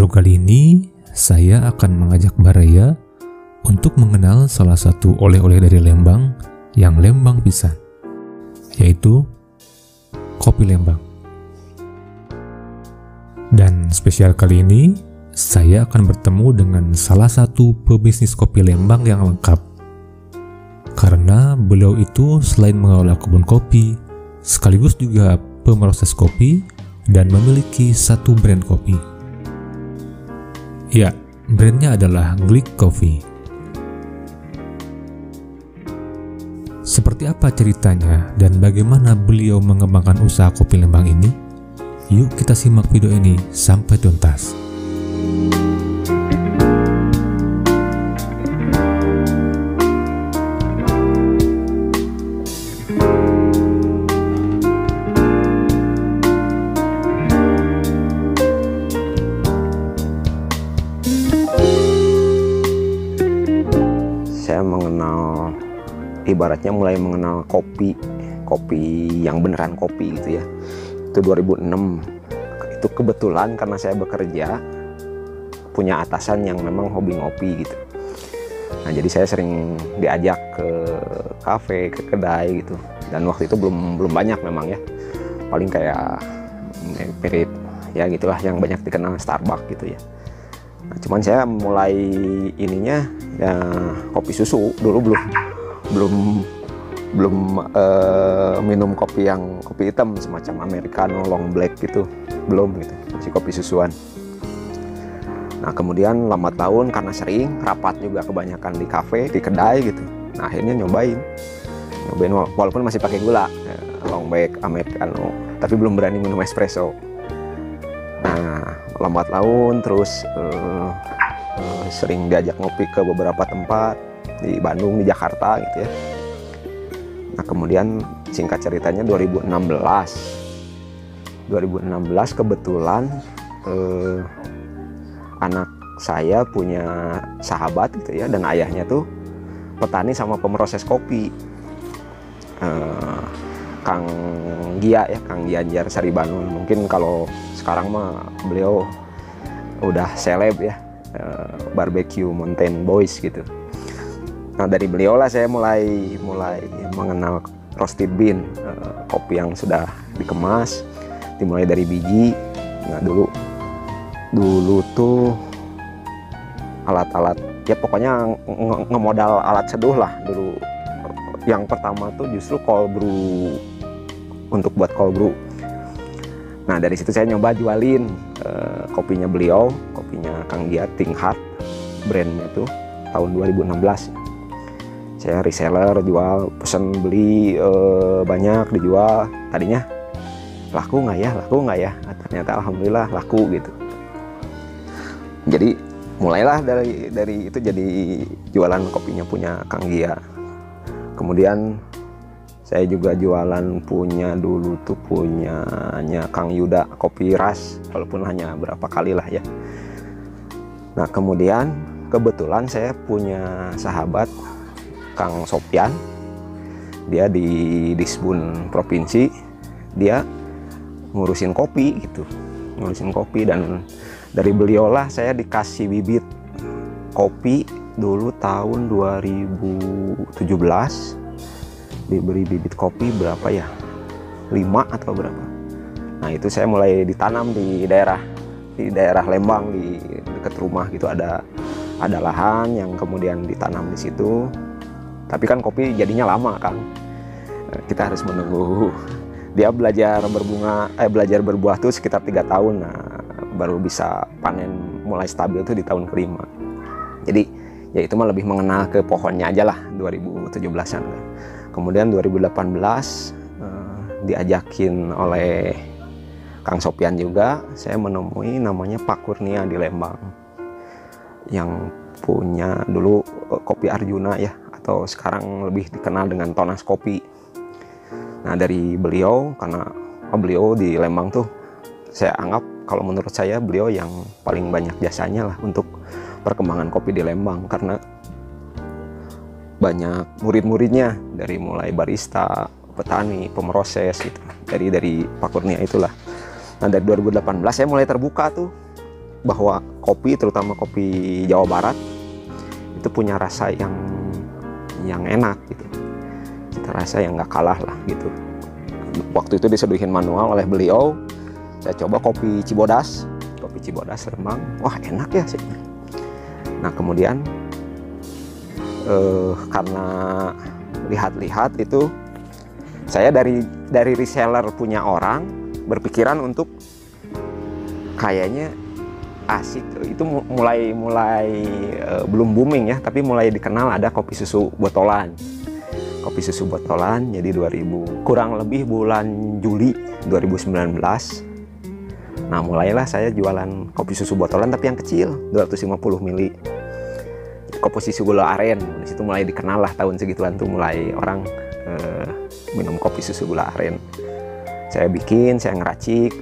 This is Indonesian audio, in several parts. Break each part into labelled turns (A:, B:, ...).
A: intro kali ini, saya akan mengajak Mbak Raya untuk mengenal salah satu oleh-oleh dari Lembang yang Lembang pisan, yaitu kopi Lembang. Dan spesial kali ini, saya akan bertemu dengan salah satu pebisnis kopi Lembang yang lengkap. Karena beliau itu selain mengelola kebun kopi, sekaligus juga pemeroses kopi dan memiliki satu brand kopi. Ya, brandnya adalah Glick Coffee. Seperti apa ceritanya dan bagaimana beliau mengembangkan usaha kopi Lembang ini? Yuk kita simak video ini sampai tuntas.
B: Saya mengenal, ibaratnya mulai mengenal kopi yang beneran kopi gitu ya, itu 2006. Itu kebetulan karena saya bekerja punya atasan yang memang hobi ngopi gitu. Nah jadi saya sering diajak ke kafe, ke kedai gitu, dan waktu itu belum banyak memang ya, paling kayak mirip ya gitulah yang banyak dikenal Starbucks gitu ya. Nah, cuman saya mulai ininya ya kopi susu dulu, belum minum kopi hitam semacam americano, long black gitu, belum gitu, masih kopi susuan. Nah kemudian lambat laun karena sering rapat juga kebanyakan di kafe, di kedai gitu, nah akhirnya nyobain walaupun masih pakai gula, long black, americano, tapi belum berani minum espresso. Nah lambat laun terus sering diajak ngopi ke beberapa tempat di Bandung, di Jakarta gitu ya. Nah kemudian singkat ceritanya 2016 kebetulan anak saya punya sahabat gitu ya, dan ayahnya tuh petani sama pemroses kopi, Kang Gia ya, Kang Gianjar Saribanun. Mungkin kalau sekarang mah beliau udah seleb ya, barbecue Mountain Boys gitu. Nah dari beliau lah saya mulai mengenal roasted bean, kopi yang sudah dikemas, dimulai dari biji. Nah dulu tuh alat-alat ya pokoknya ngemodal alat seduh lah dulu. Yang pertama tuh justru cold brew, untuk buat cold brew. Nah dari situ saya nyoba jualin kopinya beliau, kopinya Kang Gia, Think Hard brandnya tuh, tahun 2016. Saya reseller, jual, pesen beli banyak, dijual. Tadinya laku nggak ya? Nah, ternyata alhamdulillah laku gitu. Jadi mulailah dari itu jadi jualan kopinya punya Kang Gia. Kemudian saya juga jualan punyanya Kang Yuda, kopi ras, walaupun hanya berapa kali lah ya. Nah kemudian kebetulan saya punya sahabat Kang Sopyan, dia di Disbun Provinsi, dia ngurusin kopi dan dari beliau lah saya dikasih bibit kopi dulu tahun 2017. Diberi bibit kopi berapa ya, 5 atau berapa. Nah itu saya mulai ditanam di daerah Lembang, di dekat rumah gitu, ada lahan yang kemudian ditanam di situ. Tapi kan kopi jadinya lama kan, kita harus menunggu dia belajar berbuah tuh sekitar 3 tahun. Nah baru bisa panen mulai stabil tuh di tahun kelima. Jadi ya itu mah lebih mengenal ke pohonnya aja lah, 2017an. Kemudian 2018 diajakin oleh Kang Sopyan juga, saya menemui namanya Pak Kurnia di Lembang, yang punya dulu Kopi Arjuna ya, atau sekarang lebih dikenal dengan Tonas Kopi. Nah dari beliau, karena beliau di Lembang tuh saya anggap, kalau menurut saya beliau yang paling banyak jasanya lah untuk perkembangan kopi di Lembang, karena banyak murid-muridnya, dari mulai barista, petani, pemroses gitu, dari Pak Kurnia itulah. Nah dari 2018 saya mulai terbuka tuh bahwa kopi, terutama kopi Jawa Barat, itu punya rasa yang enak gitu, cita rasa yang nggak kalah lah gitu. Waktu itu diseduhin manual oleh beliau, saya coba kopi Cibodas Lembang, wah enak ya sih. Nah kemudian karena lihat-lihat itu, saya dari reseller punya orang berpikiran untuk kayaknya asik. Itu mulai belum booming ya, tapi mulai dikenal ada kopi susu botolan. Jadi kurang lebih bulan Juli 2019. Nah mulailah saya jualan kopi susu botolan tapi yang kecil, 250 ml. Komposisi gula aren. Di situ mulai dikenal lah, tahun segituan tuh mulai orang minum kopi susu gula aren. Saya bikin, saya ngeracik,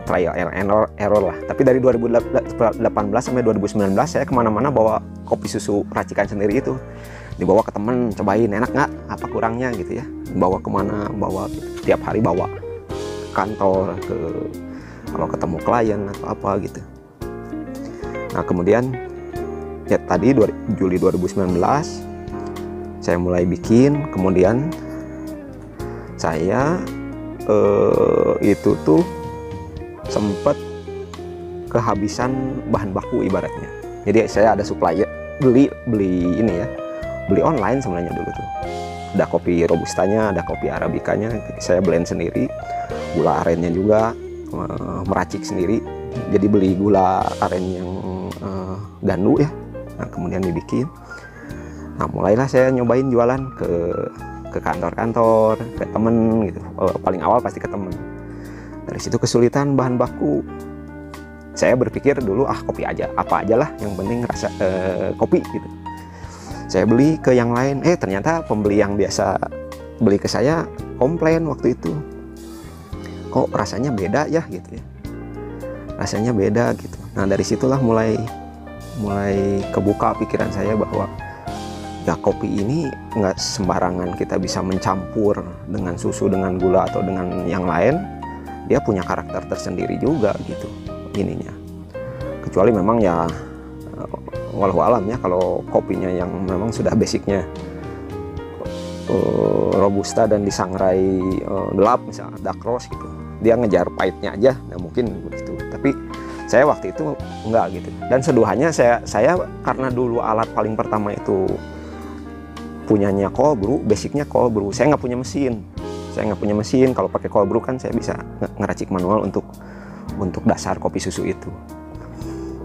B: trial and error lah. Tapi dari 2018 sampai 2019 saya kemana-mana bawa kopi susu racikan sendiri itu. Dibawa ke temen, cobain enak nggak, apa kurangnya gitu ya. Bawa kemana, tiap hari bawa ke kantor, kalau ketemu klien atau apa gitu. Nah kemudian ya tadi Juli 2019 saya mulai bikin, kemudian saya itu tuh sempat kehabisan bahan baku ibaratnya. Jadi saya ada supplier, beli ini ya, beli online sebenarnya dulu tuh. Ada kopi robustanya, ada kopi arabikanya, saya blend sendiri, gula arennya juga meracik sendiri. Jadi beli gula aren yang gandu ya. Nah kemudian dibikin. Nah mulailah saya nyobain jualan ke kantor-kantor, ke temen gitu. Paling awal pasti ke temen. Dari situ kesulitan bahan baku. Saya berpikir dulu kopi aja, apa aja lah, yang penting rasa kopi gitu. Saya beli ke yang lain, ternyata pembeli yang biasa beli ke saya komplain waktu itu. Kok rasanya beda ya gitu ya. Rasanya beda gitu. Nah dari situlah mulai kebuka pikiran saya bahwa ya kopi ini nggak sembarangan kita bisa mencampur dengan susu, dengan gula atau dengan yang lain. Dia punya karakter tersendiri juga gitu ininya. Kecuali memang ya walau alam ya, kalau kopinya yang memang sudah basicnya robusta dan disangrai gelap misalnya dark roast gitu, dia ngejar pahitnya aja, nah mungkin begitu. Tapi saya waktu itu enggak gitu. Dan seduhannya saya karena dulu alat paling pertama itu punyanya cold brew, basicnya cold brew. Saya nggak punya mesin. Kalau pakai cold brew kan saya bisa ngeracik manual untuk dasar kopi susu itu.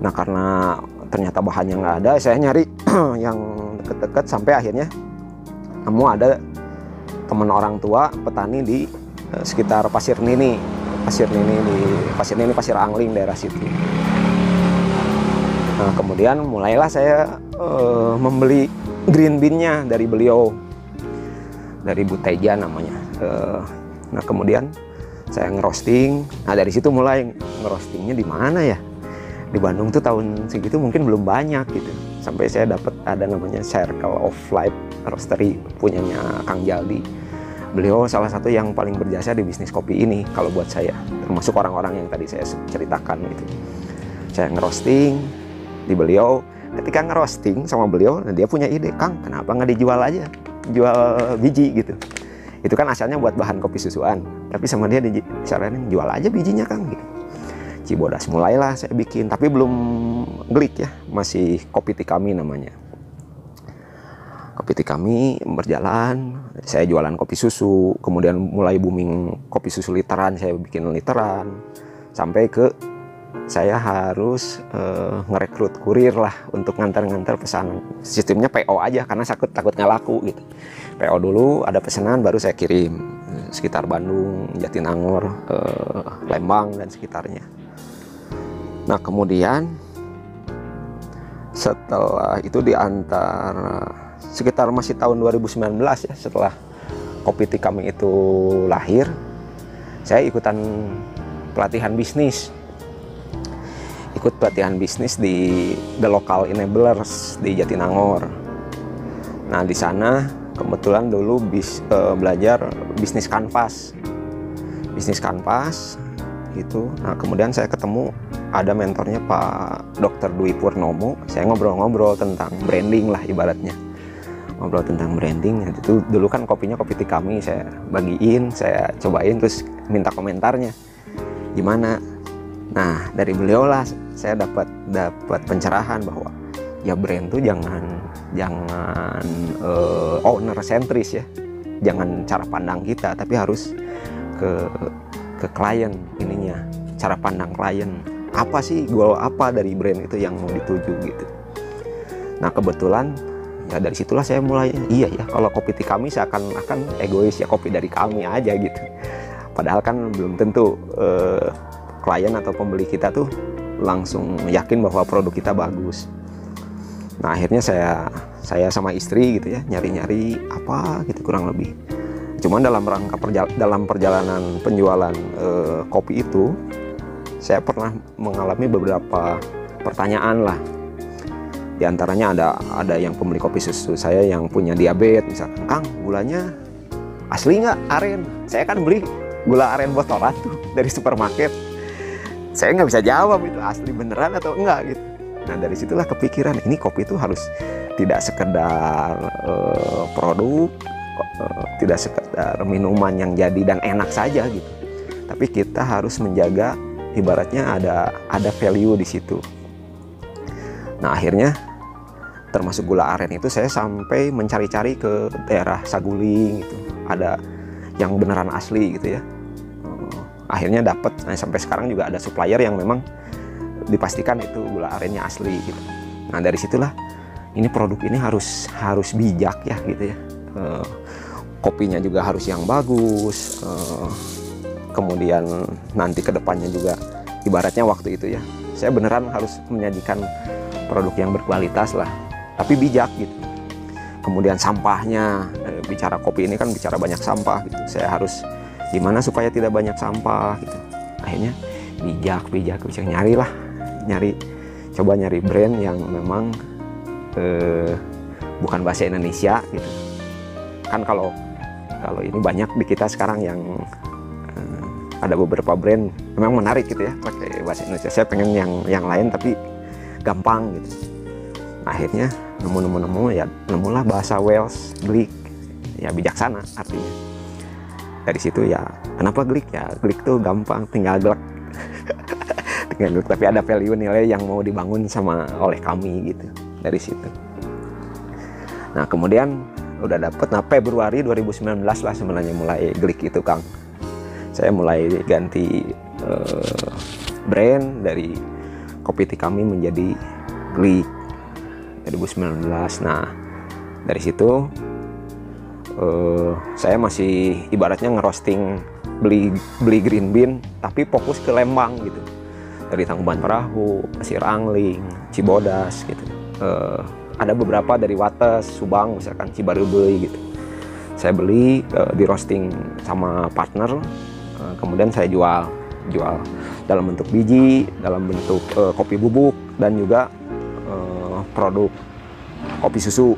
B: Nah karena ternyata bahannya nggak ada, saya nyari yang deket-deket sampai akhirnya nemu ada teman orang tua petani di sekitar Pasir Nini, Pasir Angling daerah situ. Nah kemudian mulailah saya membeli green bean-nya dari beliau, dari Bu Teja namanya. Nah kemudian saya ngerosting. Nah dari situ mulai ngerostingnya di mana ya? Di Bandung tuh tahun segitu mungkin belum banyak gitu. Sampai saya dapat ada namanya Circle of Life Roastery punyanya Kang Jaldi. Beliau salah satu yang paling berjasa di bisnis kopi ini kalau buat saya, termasuk orang-orang yang tadi saya ceritakan itu. Saya ngerosting di beliau. Ketika ngerosting sama beliau, nah dia punya ide, Kang, kenapa nggak dijual aja, jual biji gitu. Itu kan asalnya buat bahan kopi susuan, tapi sama dia disaranin jual aja bijinya, Kang gitu. Cibodas mulailah saya bikin, tapi belum Glik ya, masih Kopi Tikami namanya. Kopi Tikami berjalan, saya jualan kopi susu, kemudian mulai booming kopi susu literan, saya bikin literan, sampai ke saya harus ngerekrut kurir lah untuk ngantar-ngantar pesanan. Sistemnya PO aja karena takut nggak laku gitu. PO dulu, ada pesanan baru saya kirim sekitar Bandung, Jatinangor, Lembang dan sekitarnya. Nah kemudian setelah itu diantar sekitar masih tahun 2019 ya, setelah Kopi Tikami itu lahir, saya ikutan pelatihan bisnis. Ikut pelatihan bisnis di The Local Enablers di Jatinangor. Nah di sana kebetulan dulu belajar bisnis kanvas gitu. Nah kemudian saya ketemu ada mentornya Pak Dr. Dwi Purnomo. Saya ngobrol-ngobrol tentang branding lah ibaratnya, ngobrol tentang branding. Itu dulu kan kopinya kopi tik kami, saya bagiin, saya cobain, terus minta komentarnya gimana. Nah dari beliau lah saya dapat pencerahan bahwa ya brand tuh jangan owner sentris ya, jangan cara pandang kita, tapi harus ke klien ininya, cara pandang klien. Apa sih goal apa dari brand itu yang mau dituju gitu. Nah kebetulan ya dari situlah saya mulai, iya ya kalau kopi tik kami seakan-akan egois ya, kopi dari kami aja gitu. Padahal kan belum tentu klien atau pembeli kita tuh langsung yakin bahwa produk kita bagus. Nah akhirnya saya sama istri gitu ya nyari-nyari apa gitu kurang lebih. Cuman dalam rangka dalam perjalanan penjualan kopi itu, saya pernah mengalami beberapa pertanyaan lah. Di antaranya ada yang pembeli kopi susu saya yang punya diabetes, misalkan, Kang gulanya asli nggak aren? Saya kan beli gula aren botolan tuh dari supermarket. Saya nggak bisa jawab itu asli beneran atau enggak gitu. Nah dari situlah kepikiran, ini kopi itu harus tidak sekedar produk, tidak sekedar minuman yang jadi dan enak saja gitu, tapi kita harus menjaga, ibaratnya ada value di situ. Nah akhirnya termasuk gula aren itu saya sampai mencari-cari ke daerah Saguling gitu, ada yang beneran asli gitu ya. Akhirnya dapat. Nah sampai sekarang juga ada supplier yang memang dipastikan itu gula arennya asli gitu. Nah dari situlah ini produk ini harus bijak ya gitu ya. Kopinya juga harus yang bagus, kemudian nanti kedepannya juga ibaratnya waktu itu ya saya beneran harus menyajikan produk yang berkualitas lah, tapi bijak gitu. Kemudian sampahnya, bicara kopi ini kan bicara banyak sampah gitu, saya harus gimana supaya tidak banyak sampah gitu. Akhirnya bijak coba nyari brand yang memang bukan bahasa Indonesia gitu kan. Kalau ini banyak di kita sekarang yang ada beberapa brand memang menarik gitu ya pakai bahasa Indonesia. Saya pengen yang lain tapi gampang gitu. Akhirnya nemulah bahasa Wales, Glick ya, bijaksana artinya. Dari situ ya kenapa Glick ya, Glick tuh gampang, tinggal glek tapi ada value nilai yang mau dibangun oleh kami gitu. Dari situ nah kemudian udah dapet. Nah Februari 2019 lah sebenarnya mulai Glick itu Kang, saya mulai ganti brand dari kopi tik kami menjadi Glick 2019. Nah dari situ saya masih ibaratnya ngerosting, beli green bean tapi fokus ke Lembang gitu, dari Tangkuban Perahu, Pasir Angling, Cibodas gitu. Ada beberapa dari Wates, Subang misalkan, Cibarubeuy gitu. Saya beli, di roasting sama partner, kemudian saya jual dalam bentuk biji, dalam bentuk kopi bubuk, dan juga produk kopi susu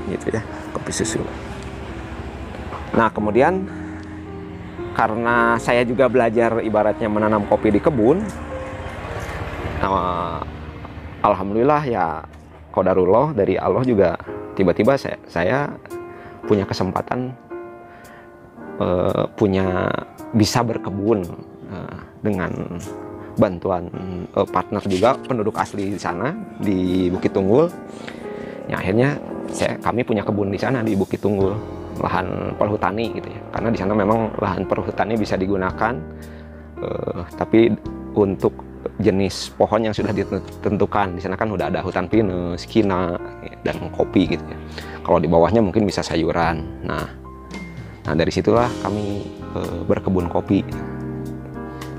B: gitu ya, kopi susu. Nah kemudian karena saya juga belajar ibaratnya menanam kopi di kebun, alhamdulillah ya qadarullah dari Allah juga tiba-tiba saya punya kesempatan bisa berkebun dengan bantuan partner juga penduduk asli di sana di Bukit Tunggul. Ya akhirnya kami punya kebun di sana di Bukit Tunggul, lahan perhutani gitu ya, karena di sana memang lahan perhutani bisa digunakan, tapi untuk jenis pohon yang sudah ditentukan. Di sana kan udah ada hutan pinus, kina, dan kopi gitu ya. Kalau di bawahnya mungkin bisa sayuran. Nah dari situlah kami berkebun kopi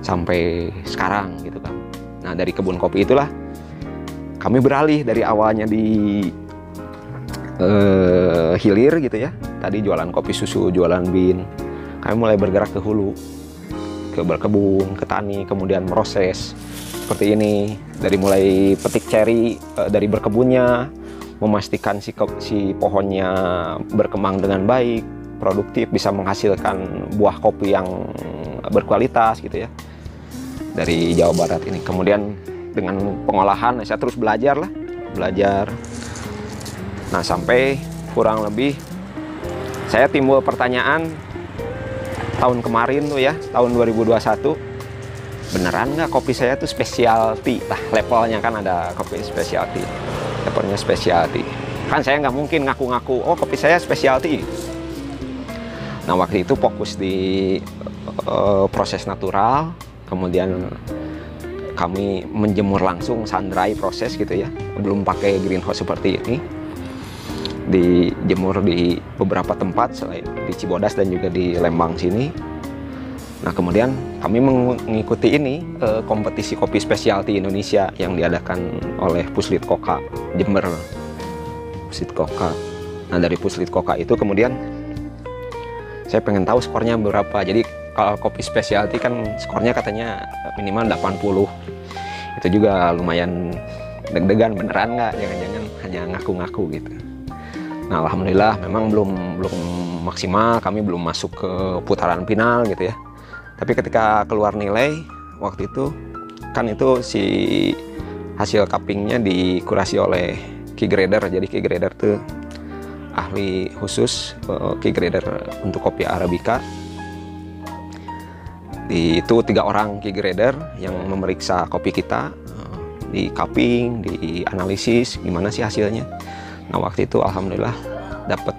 B: sampai sekarang gitu kan. Nah dari kebun kopi itulah kami beralih dari awalnya di hilir gitu ya, tadi jualan kopi susu, jualan bean, kami mulai bergerak ke hulu, ke berkebun, ke tani, kemudian proses seperti ini, dari mulai petik ceri, dari berkebunnya, memastikan si pohonnya berkembang dengan baik, produktif, bisa menghasilkan buah kopi yang berkualitas gitu ya, dari Jawa Barat ini. Kemudian dengan pengolahan. Saya terus belajar. Nah, sampai kurang lebih saya timbul pertanyaan tahun kemarin tuh ya, tahun 2021, beneran nggak kopi saya tuh specialty? Lah, levelnya kan ada kopi specialty, levelnya specialty. Kan saya nggak mungkin ngaku-ngaku, oh kopi saya specialty. Nah, waktu itu fokus di proses natural, kemudian kami menjemur langsung sun dry proses gitu ya, belum pakai greenhouse seperti ini. Dijemur di beberapa tempat selain di Cibodas dan juga di Lembang sini. Nah, kemudian kami mengikuti ini kompetisi kopi specialty Indonesia yang diadakan oleh Puslit Koka Jember. Puslit Koka. Nah, dari Puslit Koka itu kemudian saya pengen tahu skornya berapa. Jadi kalau kopi specialty kan skornya katanya minimal 80. Itu juga lumayan deg-degan, beneran nggak? Jangan-jangan hanya ngaku-ngaku gitu. Nah, alhamdulillah memang belum maksimal, kami belum masuk ke putaran final gitu ya. Tapi ketika keluar nilai waktu itu kan itu si hasil cuppingnya dikurasi oleh key grader. Jadi key grader tuh ahli khusus key grader untuk kopi Arabica. Itu 3 orang key grader yang memeriksa kopi kita, di cupping, di analisis gimana sih hasilnya. Nah, waktu itu alhamdulillah dapat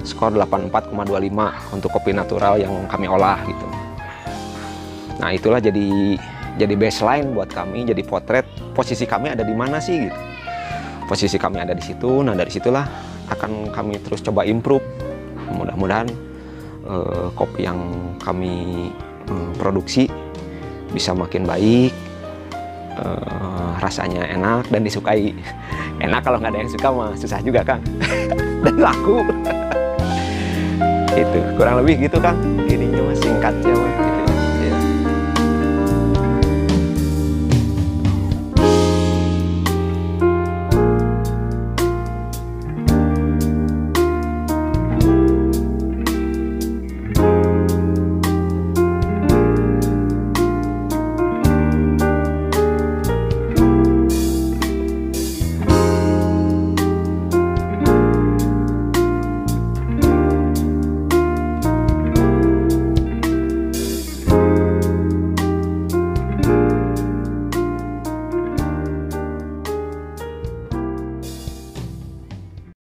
B: skor 84,25 untuk kopi natural yang kami olah gitu. Nah, itulah jadi baseline buat kami, jadi potret posisi kami ada di mana sih gitu. Posisi kami ada di situ. Nah, dari situlah akan kami terus coba improve. Mudah-mudahan kopi yang kami produksi bisa makin baik, rasanya enak dan disukai. Enak kalau nggak ada yang suka mah susah juga Kang. Dan laku. Itu kurang lebih gitu Kang, ininya mah singkatnya mah.